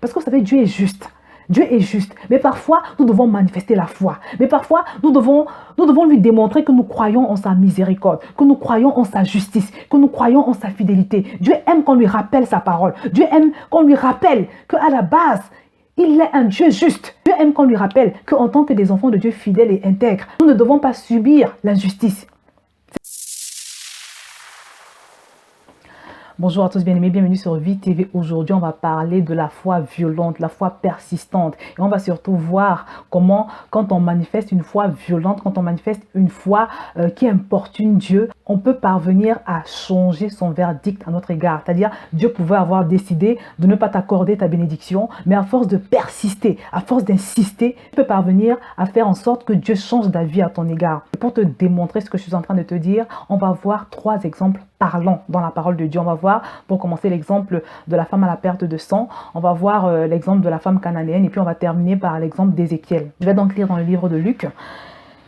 Parce que vous savez, Dieu est juste. Dieu est juste, mais parfois nous devons manifester la foi. Mais parfois nous devons lui démontrer que nous croyons en sa miséricorde, que nous croyons en sa justice, que nous croyons en sa fidélité. Dieu aime qu'on lui rappelle sa parole. Dieu aime qu'on lui rappelle qu'à la base, il est un Dieu juste. Dieu aime qu'on lui rappelle qu'en tant que des enfants de Dieu fidèles et intègres, nous ne devons pas subir l'injustice. Bonjour à tous bien-aimés, bienvenue sur Vie TV. Aujourd'hui, on va parler de la foi violente, la foi persistante. Et on va surtout voir comment, quand on manifeste une foi violente, quand on manifeste une foi qui importune Dieu, on peut parvenir à changer son verdict à notre égard. C'est-à-dire, Dieu pouvait avoir décidé de ne pas t'accorder ta bénédiction, mais à force de persister, à force d'insister, tu peux parvenir à faire en sorte que Dieu change d'avis à ton égard. Et pour te démontrer ce que je suis en train de te dire, on va voir 3 exemples parlants dans la parole de Dieu. On va voir, pour commencer, l'exemple de la femme à la perte de sang. On va voir l'exemple de la femme cananéenne et puis on va terminer par l'exemple d'Ézéchiel. Je vais donc lire dans le livre de Luc.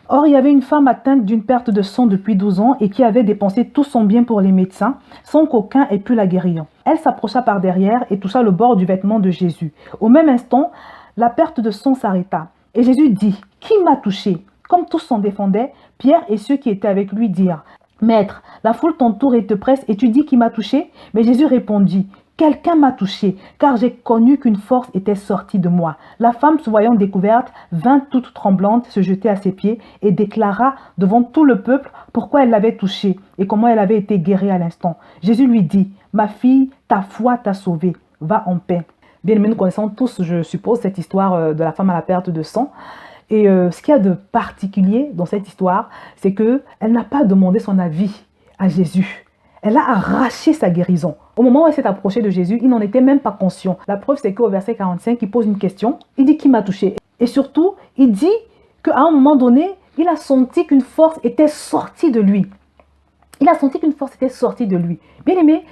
Or, il y avait une femme atteinte d'une perte de sang depuis 12 ans et qui avait dépensé tout son bien pour les médecins sans qu'aucun ait pu la guérir. Elle s'approcha par derrière et toucha le bord du vêtement de Jésus. Au même instant, la perte de sang s'arrêta. Et Jésus dit, « Qui m'a touché ?» Comme tous s'en défendaient, Pierre et ceux qui étaient avec lui dirent, « Maître, la foule t'entoure et te presse et tu dis qui m'a touché ?» Mais Jésus répondit, « Quelqu'un m'a touché, car j'ai connu qu'une force était sortie de moi. » La femme, se voyant découverte, vint toute tremblante se jeter à ses pieds et déclara devant tout le peuple pourquoi elle l'avait touché et comment elle avait été guérie à l'instant. Jésus lui dit, « Ma fille, ta foi t'a sauvée, va en paix. » Bien aimés, nous connaissons tous, je suppose, cette histoire de la femme à la perte de sang. Et ce qu'il y a de particulier dans cette histoire, c'est qu'elle n'a pas demandé son avis à Jésus. Elle a arraché sa guérison. Au moment où elle s'est approchée de Jésus, il n'en était même pas conscient. La preuve, c'est qu'au verset 45, il pose une question. Il dit « Qui m'a touché ?» Et surtout, il dit qu'à un moment donné, il a senti qu'une force était sortie de lui. Il a senti qu'une force était sortie de lui. Bien aimé,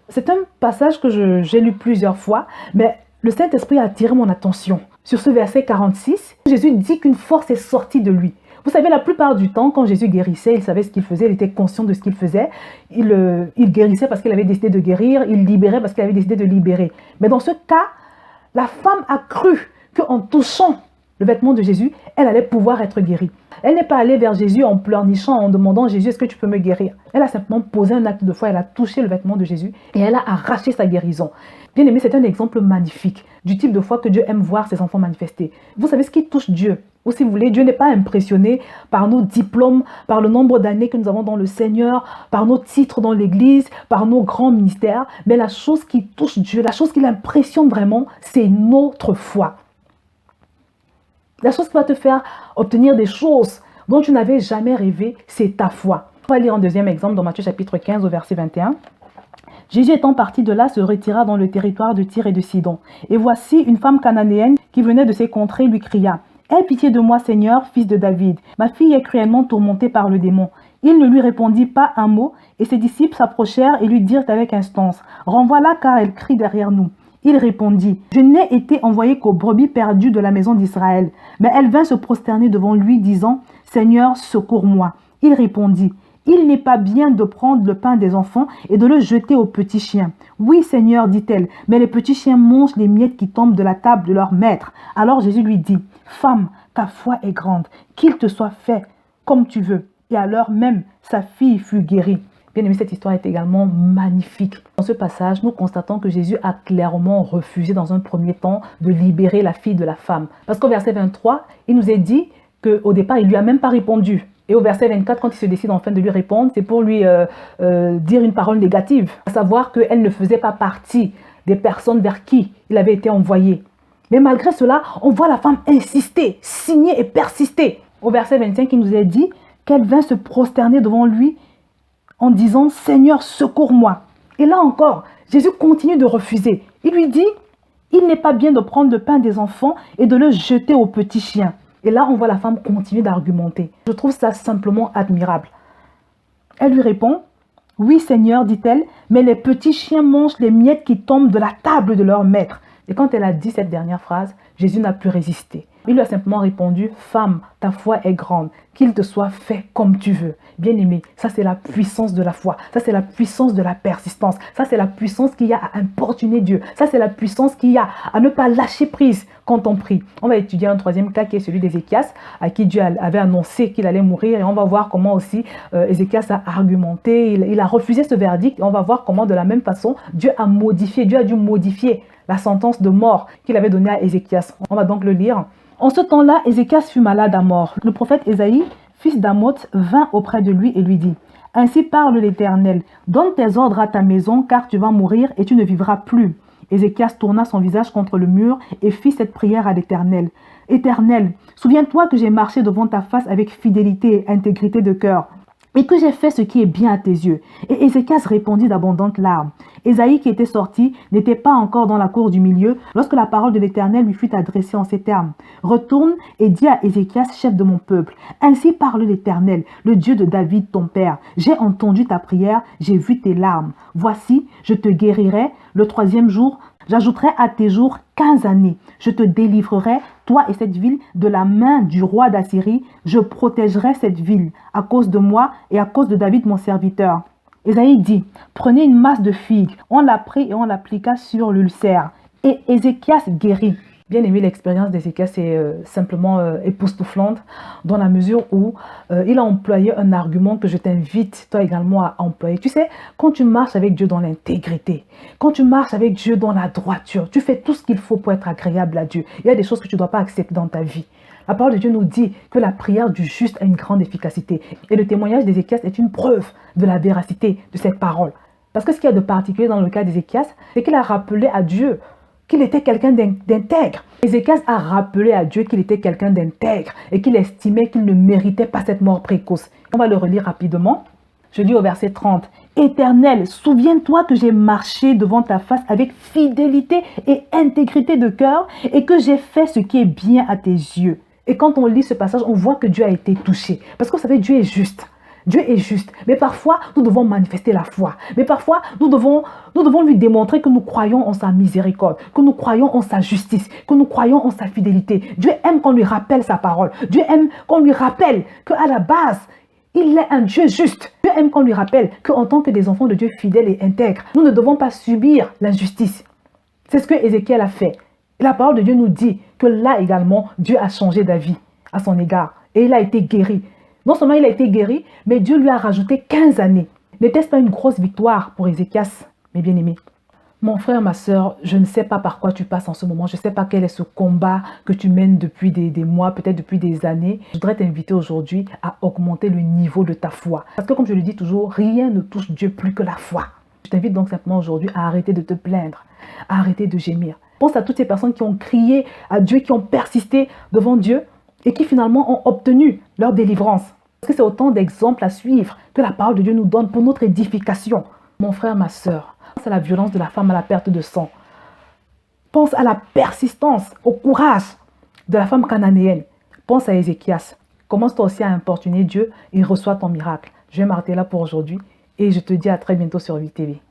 c'est un passage que j'ai lu plusieurs fois, mais le Saint-Esprit a attiré mon attention. Sur ce verset 46, Jésus dit qu'une force est sortie de lui. Vous savez, la plupart du temps, quand Jésus guérissait, il savait ce qu'il faisait, il était conscient de ce qu'il faisait. Il guérissait parce qu'il avait décidé de guérir, il libérait parce qu'il avait décidé de libérer. Mais dans ce cas, la femme a cru qu'en touchant le vêtement de Jésus, elle allait pouvoir être guérie. Elle n'est pas allée vers Jésus en pleurnichant, en demandant « Jésus, est-ce que tu peux me guérir ?» Elle a simplement posé un acte de foi, elle a touché le vêtement de Jésus et elle a arraché sa guérison. Bien aimé, c'est un exemple magnifique du type de foi que Dieu aime voir ses enfants manifester. Vous savez ce qui touche Dieu, ou si vous voulez, Dieu n'est pas impressionné par nos diplômes, par le nombre d'années que nous avons dans le Seigneur, par nos titres dans l'Église, par nos grands ministères. Mais la chose qui touche Dieu, la chose qui l'impressionne vraiment, c'est notre foi. La chose qui va te faire obtenir des choses dont tu n'avais jamais rêvé, c'est ta foi. On va lire un deuxième exemple dans Matthieu chapitre 15 au verset 21. Jésus étant parti de là se retira dans le territoire de Tyr et de Sidon. Et voici une femme cananéenne qui venait de ces contrées lui cria « Aie pitié de moi Seigneur, fils de David, ma fille est cruellement tourmentée par le démon. » Il ne lui répondit pas un mot et ses disciples s'approchèrent et lui dirent avec instance « Renvoie-la car elle crie derrière nous. » Il répondit, « Je n'ai été envoyé qu'aux brebis perdues de la maison d'Israël. » Mais elle vint se prosterner devant lui, disant, « Seigneur, secours-moi. » Il répondit, « Il n'est pas bien de prendre le pain des enfants et de le jeter aux petits chiens. »« Oui, Seigneur, dit-elle, mais les petits chiens mangent les miettes qui tombent de la table de leur maître. » Alors Jésus lui dit, « Femme, ta foi est grande, qu'il te soit fait comme tu veux. » Et alors même, sa fille fut guérie. Bien aimé, cette histoire est également magnifique. Dans ce passage, nous constatons que Jésus a clairement refusé dans un premier temps de libérer la fille de la femme. Parce qu'au verset 23, il nous est dit qu'au départ, il ne lui a même pas répondu. Et au verset 24, quand il se décide enfin de lui répondre, c'est pour lui dire une parole négative. À savoir qu'elle ne faisait pas partie des personnes vers qui il avait été envoyé. Mais malgré cela, on voit la femme insister, signer et persister. Au verset 25, il nous est dit qu'elle vint se prosterner devant lui en disant « Seigneur, secours-moi » Et là encore, Jésus continue de refuser. Il lui dit « Il n'est pas bien de prendre le pain des enfants et de le jeter aux petits chiens. » Et là, on voit la femme continuer d'argumenter. Je trouve ça simplement admirable. Elle lui répond « Oui, Seigneur, dit-elle, mais les petits chiens mangent les miettes qui tombent de la table de leur maître. » Et quand elle a dit cette dernière phrase, Jésus n'a pu résister. Il lui a simplement répondu, femme, ta foi est grande, qu'il te soit fait comme tu veux. Bien aimé, ça c'est la puissance de la foi, ça c'est la puissance de la persistance, ça c'est la puissance qu'il y a à importuner Dieu, ça c'est la puissance qu'il y a à ne pas lâcher prise quand on prie. On va étudier un troisième cas qui est celui d'Ézéchias, à qui Dieu avait annoncé qu'il allait mourir, et on va voir comment aussi Ézéchias a argumenté, il a refusé ce verdict, et on va voir comment de la même façon Dieu a dû modifier la sentence de mort qu'il avait donnée à Ézéchias. On va donc le lire. En ce temps-là, Ézéchias fut malade à mort. Le prophète Ésaïe, fils d'Amoth, vint auprès de lui et lui dit, « Ainsi parle l'Éternel, donne tes ordres à ta maison, car tu vas mourir et tu ne vivras plus. » Ézéchias tourna son visage contre le mur et fit cette prière à l'Éternel. « Éternel, souviens-toi que j'ai marché devant ta face avec fidélité et intégrité de cœur, et que j'ai fait ce qui est bien à tes yeux. » Et Ézéchias répondit d'abondantes larmes. Ésaïe qui était sorti n'était pas encore dans la cour du milieu lorsque la parole de l'Éternel lui fut adressée en ces termes. « Retourne et dis à Ézéchias, chef de mon peuple, ainsi parle l'Éternel, le Dieu de David ton père. J'ai entendu ta prière, j'ai vu tes larmes. Voici, je te guérirai le 3e jour. J'ajouterai à tes jours 15 années. Je te délivrerai, toi et cette ville, de la main du roi d'Assyrie. Je protégerai cette ville à cause de moi et à cause de David mon serviteur. » Ésaïe dit, prenez une masse de figues. On la prit et on l'appliqua sur l'ulcère. Et Ézéchias guérit. Bien aimé, l'expérience d'Ézéchias est simplement époustouflante dans la mesure où il a employé un argument que je t'invite toi également à employer. Tu sais, quand tu marches avec Dieu dans l'intégrité, quand tu marches avec Dieu dans la droiture, tu fais tout ce qu'il faut pour être agréable à Dieu. Il y a des choses que tu ne dois pas accepter dans ta vie. La parole de Dieu nous dit que la prière du juste a une grande efficacité. Et le témoignage d'Ézéchias est une preuve de la véracité de cette parole. Parce que ce qu'il y a de particulier dans le cas d'Ézéchias, c'est qu'il a rappelé à Dieu qu'il était quelqu'un d'intègre. Ézéchias a rappelé à Dieu qu'il était quelqu'un d'intègre et qu'il estimait qu'il ne méritait pas cette mort précoce. On va le relire rapidement. Je lis au verset 30. « Éternel, souviens-toi que j'ai marché devant ta face avec fidélité et intégrité de cœur et que j'ai fait ce qui est bien à tes yeux. » Et quand on lit ce passage, on voit que Dieu a été touché. Parce que vous savez, Dieu est juste. Dieu est juste, mais parfois nous devons manifester la foi. Mais parfois nous devons lui démontrer que nous croyons en sa miséricorde, que nous croyons en sa justice, que nous croyons en sa fidélité. Dieu aime qu'on lui rappelle sa parole. Dieu aime qu'on lui rappelle qu'à la base, il est un Dieu juste. Dieu aime qu'on lui rappelle qu'en tant que des enfants de Dieu fidèles et intègres, nous ne devons pas subir l'injustice. C'est ce que Ézéchiel a fait. Et la parole de Dieu nous dit que là également, Dieu a changé d'avis à son égard. Et il a été guéri. Non seulement il a été guéri, mais Dieu lui a rajouté 15 années. N'était-ce pas une grosse victoire pour Ézéchias, mes bien-aimés? Mon frère, ma soeur, je ne sais pas par quoi tu passes en ce moment. Je ne sais pas quel est ce combat que tu mènes depuis des mois, peut-être depuis des années. Je voudrais t'inviter aujourd'hui à augmenter le niveau de ta foi. Parce que comme je le dis toujours, rien ne touche Dieu plus que la foi. Je t'invite donc simplement aujourd'hui à arrêter de te plaindre, à arrêter de gémir. Pense à toutes ces personnes qui ont crié à Dieu, qui ont persisté devant Dieu et qui finalement ont obtenu leur délivrance. Parce que c'est autant d'exemples à suivre que la parole de Dieu nous donne pour notre édification. Mon frère, ma soeur, pense à la violence de la femme à la perte de sang. Pense à la persistance, au courage de la femme cananéenne. Pense à Ézéchias. Commence toi aussi à importuner Dieu et reçois ton miracle. Je vais m'arrêter là pour aujourd'hui et je te dis à très bientôt sur VTV.